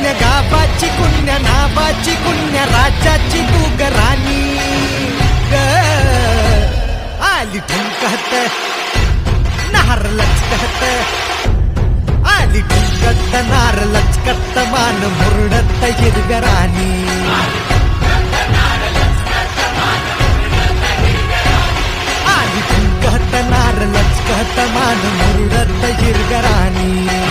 कुण्य गावाची कुण्य नावाची कुण्य राज्याची तू ग राणी ग आली ठुमकत नार लचकत आली ठुमकत नार लचकत मान मुरडत हिरगराणी आली ठुमकत नार लचकत मान मुरडत हिरगराणी